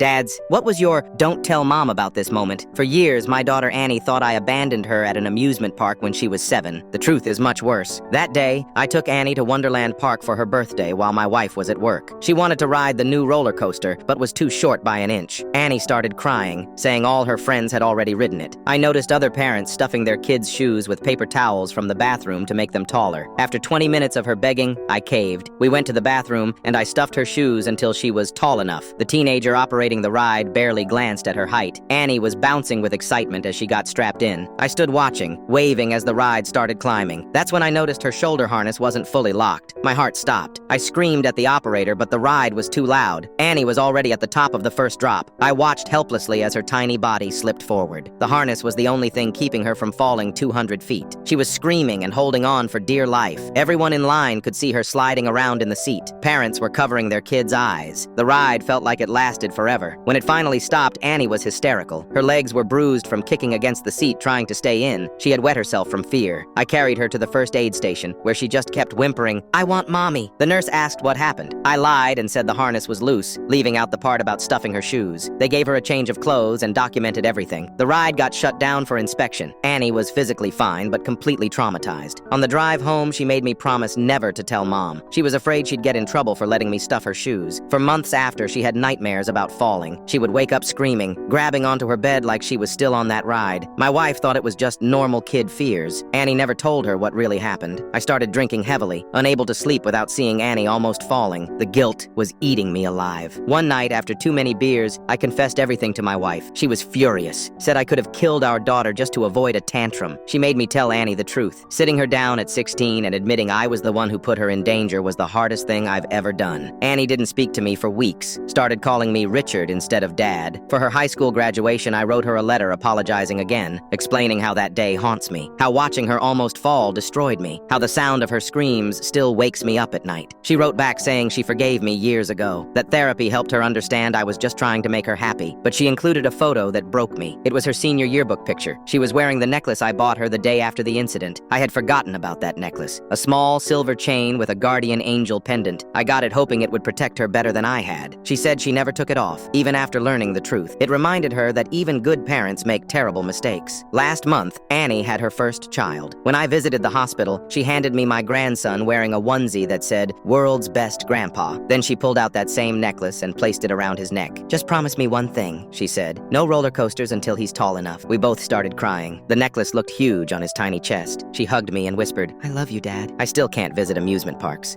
Dads, what was your "don't tell mom about this" moment? For years, my daughter Annie thought I abandoned her at an amusement park when she was 7. The truth is much worse. That day, I took Annie to Wonderland Park for her birthday while my wife was at work. She wanted to ride the new roller coaster, but was too short by an inch. Annie started crying, saying all her friends had already ridden it. I noticed other parents stuffing their kids' shoes with paper towels from the bathroom to make them taller. After 20 minutes of her begging, I caved. We went to the bathroom, and I stuffed her shoes until she was tall enough. The teenager operating the ride barely glanced at her height. Annie was bouncing with excitement as she got strapped in. I stood watching, waving as the ride started climbing. That's when I noticed her shoulder harness wasn't fully locked. My heart stopped. I screamed at the operator, but the ride was too loud. Annie was already at the top of the first drop. I watched helplessly as her tiny body slipped forward. The harness was the only thing keeping her from falling 200 feet. She was screaming and holding on for dear life. Everyone in line could see her sliding around in the seat. Parents were covering their kids' eyes. The ride felt like it lasted forever. When it finally stopped, Annie was hysterical. Her legs were bruised from kicking against the seat trying to stay in. She had wet herself from fear. I carried her to the first aid station, where she just kept whimpering, "I want mommy." The nurse asked what happened. I lied and said the harness was loose, leaving out the part about stuffing her shoes. They gave her a change of clothes and documented everything. The ride got shut down for inspection. Annie was physically fine, but completely traumatized. On the drive home, she made me promise never to tell Mom. She was afraid she'd get in trouble for letting me stuff her shoes. For months after, she had nightmares about falling. She would wake up screaming, grabbing onto her bed like she was still on that ride. My wife thought it was just normal kid fears. Annie never told her what really happened. I started drinking heavily, unable to sleep without seeing Annie almost falling. The guilt was eating me alive. One night, after too many beers, I confessed everything to my wife. She was furious, said I could have killed our daughter just to avoid a tantrum. She made me tell Annie the truth. Sitting her down at 16 and admitting I was the one who put her in danger was the hardest thing I've ever done. Annie didn't speak to me for weeks, started calling me Richard instead of Dad. For her high school graduation, I wrote her a letter apologizing again, explaining how that day haunts me, how watching her almost fall destroyed me, how the sound of her screams still wakes me up at night. She wrote back saying she forgave me years ago, that therapy helped her understand I was just trying to make her happy, but she included a photo that broke me. It was her senior yearbook picture. She was wearing the necklace I bought her the day after the incident. I had forgotten about that necklace. A small silver chain with a guardian angel pendant. I got it hoping it would protect her better than I had. She said she never took it off, even after learning the truth. It reminded her that even good parents make terrible mistakes. Last month, Annie had her first child. When I visited the hospital, she handed me my grandson wearing a onesie that said, "World's Best Grandpa." Then she pulled out that same necklace and placed it around his neck. "Just promise me one thing," she said. "No roller coasters until he's tall enough." We both started crying. The necklace looked huge on his tiny chest. She hugged me and whispered, "I love you, Dad." I still can't visit amusement parks.